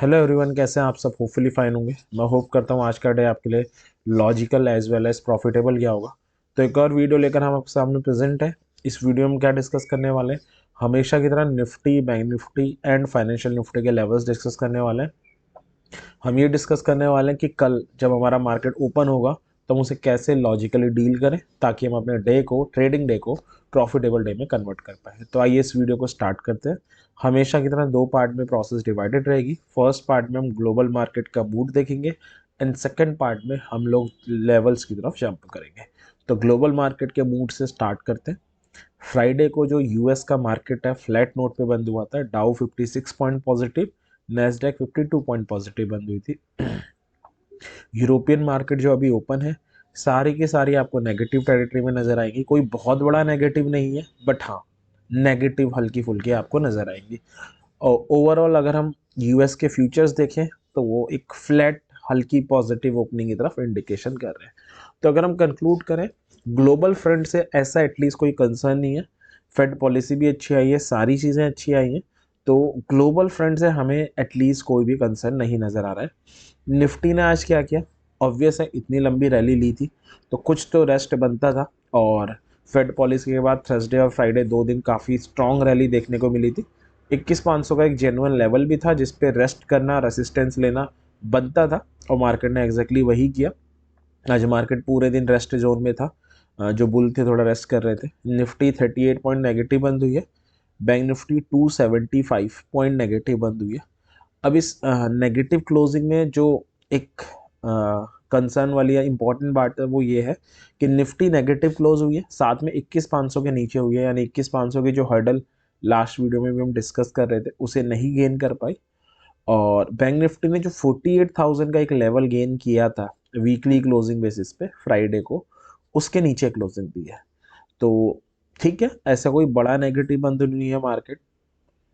Hello everyone, कैसे हैं आप सब? होपफुली फाइन होंगे। मैं होप करता हूँ आज का डे आपके लिए logical as well as profitable गया होगा। तो एक और वीडियो लेकर हम आपके सामने प्रेजेंट है। इस वीडियो में क्या डिस्कस करने वाले हैं, हमेशा की तरह Nifty, bank Nifty and financial Nifty के लेवल्स डिस्कस करने वाले हैं। हम ये डिस्कस करने वाले हैं कि कल जब हमारा मार्केट ओपन होगा तो हम उसे कैसे लॉजिकली डील करें ताकि हम अपने डे को, ट्रेडिंग डे को प्रॉफिटेबल डे में कन्वर्ट कर पाए। तो आइए इस वीडियो को स्टार्ट करते हैं। हमेशा की तरह दो पार्ट में प्रोसेस डिवाइडेड रहेगी। फर्स्ट पार्ट में हम ग्लोबल मार्केट का मूड देखेंगे एंड सेकेंड पार्ट में हम लोग लेवल्स की तरफ जंप करेंगे। तो ग्लोबल मार्केट के मूड से स्टार्ट करते हैं। फ्राइडे को जो यूएस का मार्केट है फ्लैट नोट पे बंद हुआ था। डाउ 56 point positive, Nasdaq 52 point positive बंद हुई थी। यूरोपियन मार्केट जो अभी ओपन है, सारी की सारी आपको नेगेटिव टेरिटरी में नजर आएंगी। कोई बहुत बड़ा नेगेटिव नहीं है, बट हाँ नेगेटिव हल्की फुल्की आपको नजर आएंगी। और ओवरऑल अगर हम यूएस के फ्यूचर्स देखें तो वो एक फ्लैट हल्की पॉजिटिव ओपनिंग की तरफ इंडिकेशन कर रहे हैं। तो अगर हम कंक्लूड करें, ग्लोबल फ्रंट से ऐसा एटलीस्ट कोई कंसर्न नहीं है। फेड पॉलिसी भी अच्छी आई है, सारी चीज़ें अच्छी आई हैं। तो ग्लोबल फ्रंट से हमें एटलीस्ट कोई भी कंसर्न नहीं नज़र आ रहा है। निफ्टी ने आज क्या किया? ऑब्वियस है, इतनी लंबी रैली ली थी तो कुछ तो रेस्ट बनता था। और फेड पॉलिसी के बाद थर्सडे और फ्राइडे 2 दिन काफ़ी स्ट्रॉन्ग रैली देखने को मिली थी। 21,500 का एक जेन्युइन लेवल भी था जिस पे रेस्ट करना, रेसिस्टेंस लेना बनता था, और मार्केट ने एग्जैक्टली वही किया। आज मार्केट पूरे दिन रेस्ट जोन में था। जो बुल थे थोड़ा रेस्ट कर रहे थे। निफ्टी 38 पॉइंट नेगेटिव बंद हुई है। बैंक निफ्टी 275 पॉइंट नेगेटिव बंद हुई है। अब इस नेगेटिव क्लोजिंग में जो एक कंसर्न वाली या इंपॉर्टेंट बात है वो ये है कि निफ्टी नेगेटिव क्लोज हुई है, साथ में 21,500 के नीचे हुई है, यानी 21,500 की जो हर्डल लास्ट वीडियो में भी हम डिस्कस कर रहे थे उसे नहीं गेन कर पाई। और बैंक निफ्टी ने जो 48,000 का एक लेवल गेन किया था वीकली क्लोजिंग बेसिस पे फ्राइडे को, उसके नीचे क्लोजिंग दी है। तो ठीक है, ऐसा कोई बड़ा नेगेटिव बंद नहीं है मार्केट।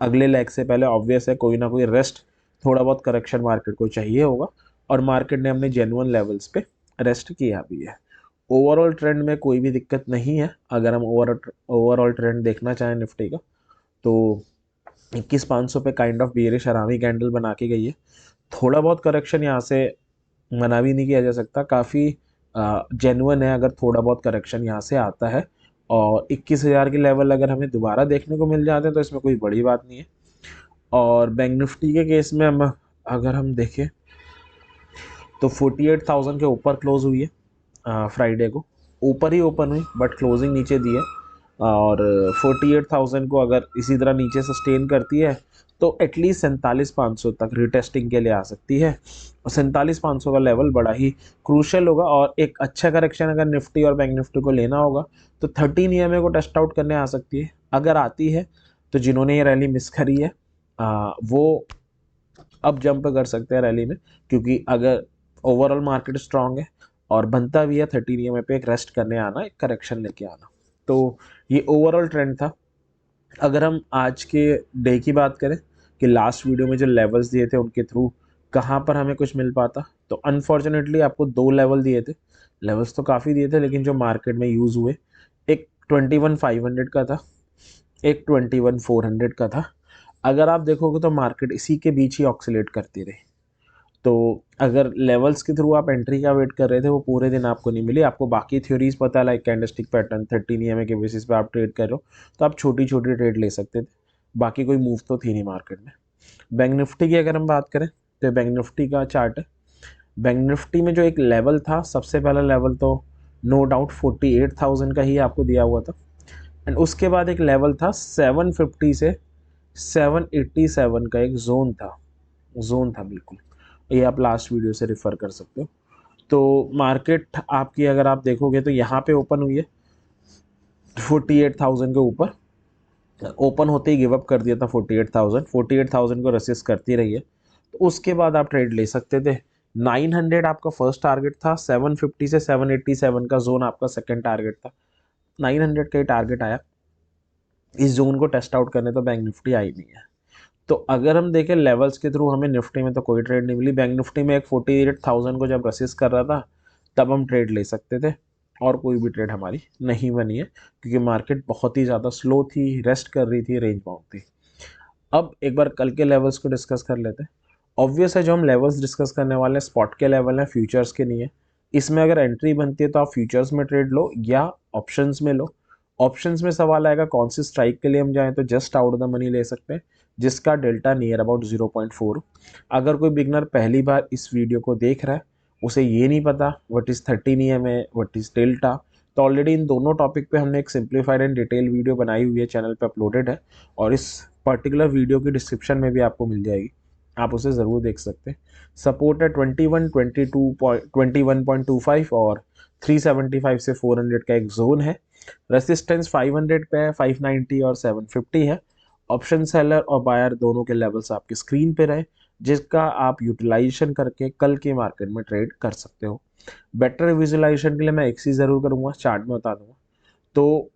अगले लेग से पहले ऑब्वियस है कोई ना कोई रेस्ट, थोड़ा बहुत करेक्शन मार्केट को चाहिए होगा, और मार्केट ने अपने जेन्युइन लेवल्स पे रेस्ट किया भी है। ओवरऑल ट्रेंड में कोई भी दिक्कत नहीं है। अगर हम ओवरऑल ट्रेंड देखना चाहें निफ्टी का, तो 21,500 पे काइंड ऑफ बियरिश हरामी कैंडल बना के गई है। थोड़ा बहुत करेक्शन यहाँ से मना भी नहीं किया जा सकता, काफ़ी जेन्युइन है अगर थोड़ा बहुत करेक्शन यहाँ से आता है। और 21,000 के लेवल अगर हमें दोबारा देखने को मिल जाते हैं तो इसमें कोई बड़ी बात नहीं है। और बैंक निफ्टी के केस में हम अगर हम देखें तो 48,000 के ऊपर क्लोज हुई है फ्राइडे को। ऊपर ही ओपन हुई बट क्लोजिंग नीचे दी है। और 48,000 को अगर इसी तरह नीचे सस्टेन करती है तो एटलीस्ट 47,500 तक रिटेस्टिंग के लिए आ सकती है। और 47,500 का लेवल बड़ा ही क्रूशल होगा। और एक अच्छा करेक्शन अगर निफ्टी और बैंक निफ्टी को लेना होगा तो 13 ईएमए को टेस्ट आउट करने आ सकती है। अगर आती है तो जिन्होंने ये रैली मिस करी है वो अब जंप कर सकते हैं रैली में, क्योंकि अगर ओवरऑल मार्केट स्ट्रांग है और बनता भी है 13 ईएमए पे एक रेस्ट करने आना, एक करेक्शन लेके आना। तो ये ओवरऑल ट्रेंड था। अगर हम आज के डे की बात करें कि लास्ट वीडियो में जो लेवल्स दिए थे उनके थ्रू कहाँ पर हमें कुछ मिल पाता, तो अनफॉर्चुनेटली आपको दो लेवल दिए थे। लेवल्स तो काफ़ी दिए थे लेकिन जो मार्केट में यूज़ हुए, एक 21,500 का था, एक 21,400 का था। अगर आप देखोगे तो मार्केट इसी के बीच ही ऑक्सीलेट करती रही। तो अगर लेवल्स के थ्रू आप एंट्री का वेट कर रहे थे वो पूरे दिन आपको नहीं मिली। आपको बाकी थ्योरीज पता है, लाइक कैंडलस्टिक पैटर्न 13 ईएमए के बेसिस पे आप ट्रेड कर रहे हो तो आप छोटी छोटी ट्रेड ले सकते थे। बाकी कोई मूव तो थी नहीं मार्केट में। बैंक निफ्टी की अगर हम बात करें तो बैंक निफ्टी का चार्ट है। बैंक निफ्टी में जो एक लेवल था, सबसे पहला लेवल तो नो डाउट 48,000 का ही आपको दिया हुआ था। एंड उसके बाद एक लेवल था 750 से 787 का एक जोन था बिल्कुल। ये आप लास्ट वीडियो से रिफ़र कर सकते हो। तो मार्केट आपकी अगर आप देखोगे तो यहाँ पे ओपन हुई है 48,000 के ऊपर। ओपन होते ही गिव अप कर दिया था 48,000 को रेसिस्ट करती रही है। तो उसके बाद आप ट्रेड ले सकते थे। 900 आपका फर्स्ट टारगेट था, 750 से 787 का जोन आपका सेकंड टारगेट था। 900 का ही टारगेट आया। इस जोन को टेस्ट आउट करने तो बैंक निफ्टी आई नहीं है। तो अगर हम देखें लेवल्स के थ्रू हमें निफ्टी में तो कोई ट्रेड नहीं मिली। बैंक निफ्टी में एक 48,000 को जब रेसिस्ट कर रहा था तब हम ट्रेड ले सकते थे, और कोई भी ट्रेड हमारी नहीं बनी है क्योंकि मार्केट बहुत ही ज़्यादा स्लो थी, रेस्ट कर रही थी, रेंज बाउंड थी। अब एक बार कल के लेवल्स को डिस्कस कर लेते हैं। ऑब्वियस है जो हम लेवल्स डिस्कस करने वाले हैं स्पॉट के लेवल हैं, फ्यूचर्स के नहीं है। इसमें अगर एंट्री बनती है तो आप फ्यूचर्स में ट्रेड लो या ऑप्शंस में लो। ऑप्शंस में सवाल आएगा कौन सी स्ट्राइक के लिए हम जाएं, तो जस्ट आउट द मनी ले सकते हैं जिसका डेल्टा नियर अबाउट 0.4। अगर कोई बिगनर पहली बार इस वीडियो को देख रहा है, उसे ये नहीं पता what is 13 EMA, what is delta, तो ऑलरेडी इन दोनों टॉपिक पे हमने एक सिंप्लीफाइड एंड डिटेल वीडियो बनाई हुई है, चैनल पे अपलोडेड है, और इस पर्टिकुलर वीडियो की डिस्क्रिप्शन में भी आपको मिल जाएगी, आप उसे ज़रूर देख सकते हैं। सपोर्ट है 21.25 और 375 से 400 का एक जोन है। रेसिस्टेंस 500 पे है, 590 और 750 है। ऑप्शन सेलर और बायर दोनों के लेवल्स आपके स्क्रीन पे रहे, जिसका आप यूटिलाइजेशन करके कल के मार्केट में ट्रेड कर सकते हो। बेटर विजुअलाइजेशन के लिए मैं एक चीज़ ज़रूर करूँगा, चार्ट में बता दूंगा। तो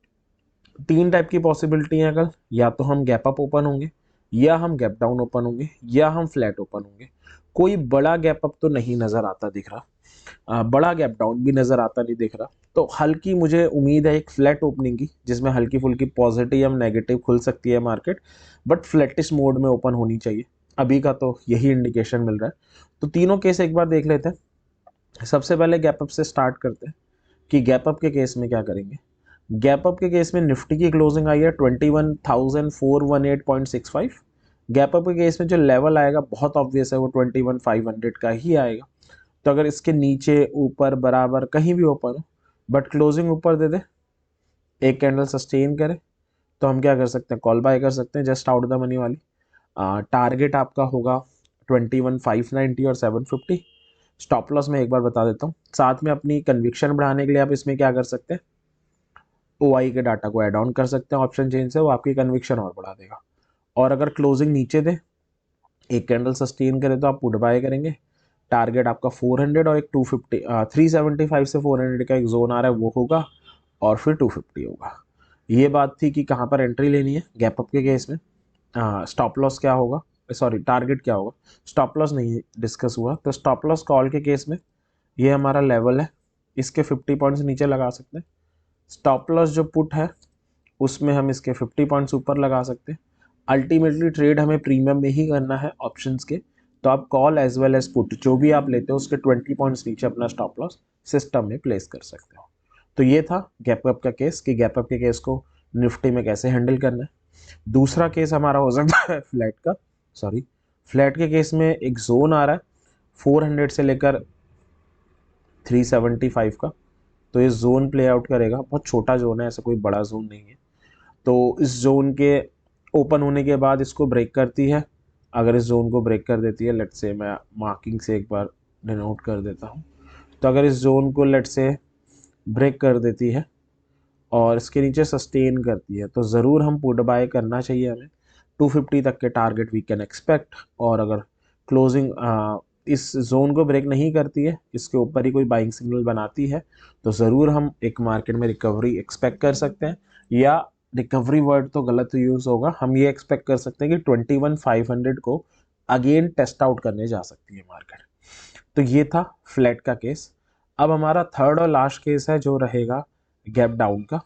3 टाइप की पॉसिबिलिटी है कल, या तो हम गैप अप ओपन होंगे, या हम गैप डाउन ओपन होंगे, या हम फ्लैट ओपन होंगे। कोई बड़ा गैप अप तो नहीं नज़र आता दिख रहा, बड़ा गैप डाउन भी नज़र आता नहीं दिख रहा। तो हल्की मुझे उम्मीद है एक फ्लैट ओपनिंग की, जिसमें हल्की फुल्की पॉजिटिव या नेगेटिव खुल सकती है मार्केट, बट फ्लैटिश मोड में ओपन होनी चाहिए। अभी का तो यही इंडिकेशन मिल रहा है। तो तीनों केस एक बार देख लेते हैं। सबसे पहले गैप अप से स्टार्ट करते हैं कि गैप अप के केस में क्या करेंगे। गैप अप के केस में निफ्टी की क्लोजिंग आई है 21,418.65। गैप अप के केस में जो लेवल आएगा बहुत ऑब्वियस है, वो 21,500 का ही आएगा। तो अगर इसके नीचे ऊपर बराबर कहीं भी ओपन हो बट क्लोजिंग ऊपर दे दे, एक कैंडल सस्टेन करे, तो हम क्या कर सकते हैं, कॉल बाय कर सकते हैं जस्ट आउट द मनी वाली। टारगेट आपका होगा 21,590 और 750। स्टॉप लॉस मैं एक बार बता देता हूँ, साथ में अपनी कन्विक्शन बढ़ाने के लिए आप इसमें क्या कर सकते हैं, OI के डाटा को ऐड ऑन कर सकते हैं ऑप्शन चेन से, वो आपकी कन्विक्शन और बढ़ा देगा। और अगर क्लोजिंग नीचे दे, एक कैंडल सस्टेन करे, तो आप पुट बाय करेंगे। टारगेट आपका 400 और एक 250 375 से 400 का एक जोन आ रहा है वो होगा, और फिर 250 होगा। ये बात थी कि कहाँ पर एंट्री लेनी है गैप अप के केस में। स्टॉप लॉस क्या होगा, सॉरी टारगेट क्या होगा, स्टॉप लॉस नहीं डिस्कस हुआ। तो स्टॉप लॉस कॉल के केस में ये हमारा लेवल है, इसके 50 पॉइंट्स नीचे लगा सकते हैं। स्टॉप लॉस जो पुट है उसमें हम इसके 50 पॉइंट्स ऊपर लगा सकते हैं। अल्टीमेटली ट्रेड हमें प्रीमियम में ही करना है ऑप्शंस के, तो आप call as well as put जो भी आप लेते हो उसके 20 पॉइंट्स नीचे अपना स्टॉप लॉस सिस्टम में प्लेस कर सकते हो। तो ये था गैप अप का केस कि गैप अप के केस को निफ्टी में कैसे हैंडल करना है। दूसरा केस हमारा हो सकता है फ्लैट का, सॉरी फ्लैट के केस में एक जोन आ रहा है 400 से लेकर 375 का। तो ये जोन प्ले आउट करेगा, बहुत छोटा जोन है, ऐसा कोई बड़ा जोन नहीं है। तो इस जोन के ओपन होने के बाद इसको ब्रेक करती है। अगर इस जोन को ब्रेक कर देती है, लेट्स से मैं मार्किंग से एक बार डिनोट कर देता हूँ, तो अगर इस जोन को लेट्स से ब्रेक कर देती है और इसके नीचे सस्टेन करती है, तो ज़रूर हम पुट बाय करना चाहिए हमें। 250 तक के टारगेट वी कैन एक्सपेक्ट। और अगर क्लोजिंग इस जोन को ब्रेक नहीं करती है, इसके ऊपर ही कोई बाइंग सिग्नल बनाती है, तो ज़रूर हम एक मार्केट में रिकवरी एक्सपेक्ट कर सकते हैं। या रिकवरी वर्ड तो गलत यूज़ होगा, हम ये एक्सपेक्ट कर सकते हैं कि 21,500 को अगेन टेस्ट आउट करने जा सकती है मार्केट। तो ये था फ्लैट का केस। अब हमारा थर्ड और लास्ट केस है जो रहेगा गैप डाउन का।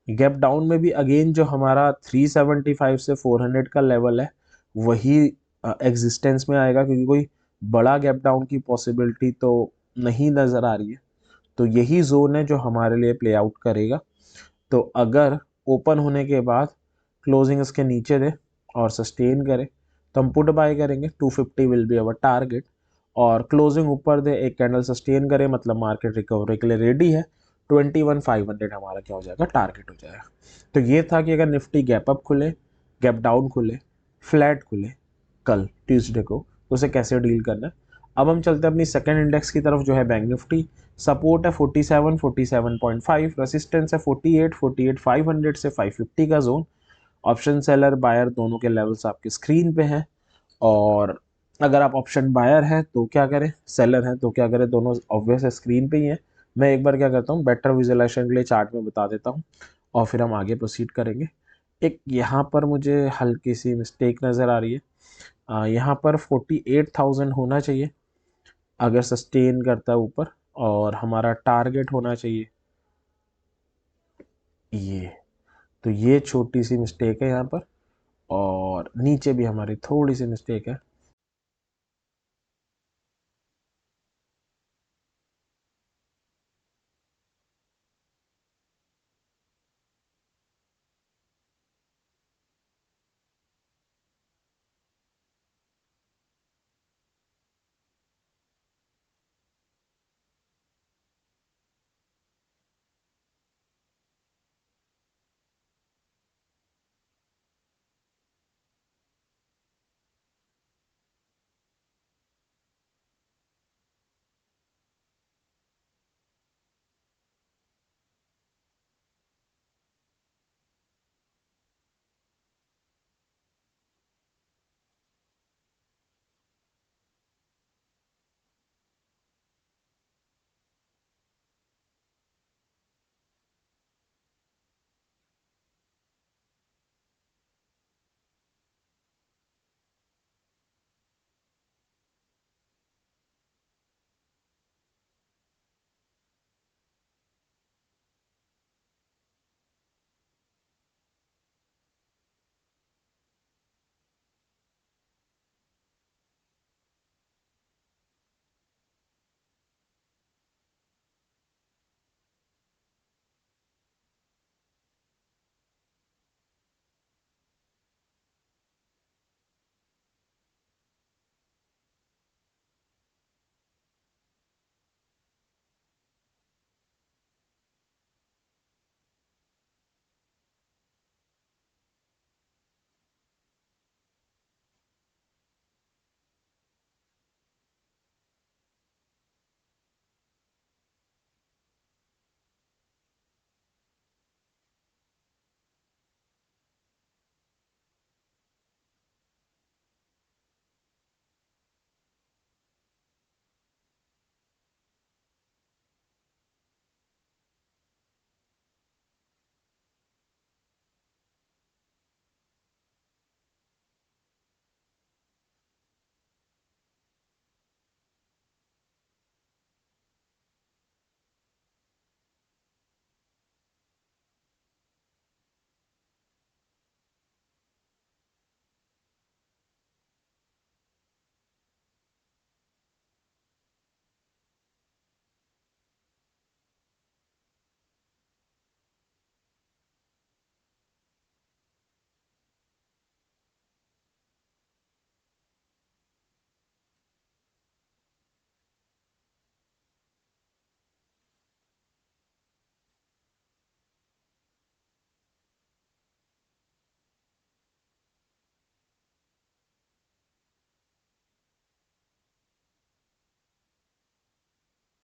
गैप डाउन में भी अगेन जो हमारा 375 से 400 का लेवल है वही एग्जिस्टेंस में आएगा, क्योंकि कोई बड़ा गैप डाउन की पॉसिबिलिटी तो नहीं नज़र आ रही है। तो यही जोन है जो हमारे लिए प्ले आउट करेगा। तो अगर ओपन होने के बाद क्लोजिंग इसके नीचे दे और सस्टेन करे, तो हम पुट बाय करेंगे, 250 विल बी अवर टारगेट। और क्लोजिंग ऊपर दे, एक कैंडल सस्टेन करे, मतलब मार्केट रिकवरी के लिए रेडी है, 21,500 हमारा क्या हो जाएगा, टारगेट हो जाएगा। तो ये था कि अगर निफ्टी गैप अप खुले, गैप डाउन खुले, फ्लैट खुले कल ट्यूसडे को, तो उसे कैसे डील करना है। अब हम चलते हैं अपनी सेकंड इंडेक्स की तरफ जो है बैंक निफ्टी। सपोर्ट है 47 47.5, रेसिस्टेंस है 48 48,500 से 550 का जोन। ऑप्शन सेलर बायर दोनों के लेवल्स आपके स्क्रीन पे हैं। और अगर आप ऑप्शन बायर हैं तो क्या करें, सेलर हैं तो क्या करें, दोनों ऑब्वियस स्क्रीन पे ही हैं। मैं एक बार क्या करता हूँ, बेटर विजुअलाइजेशन के लिए चार्ट में बता देता हूँ और फिर हम आगे प्रोसीड करेंगे। एक यहाँ पर मुझे हल्की सी मिस्टेक नज़र आ रही है, यहाँ पर 48,000 होना चाहिए अगर सस्टेन करता है ऊपर, और हमारा टारगेट होना चाहिए ये। तो ये छोटी सी मिस्टेक है यहाँ पर, और नीचे भी हमारी थोड़ी सी मिस्टेक है,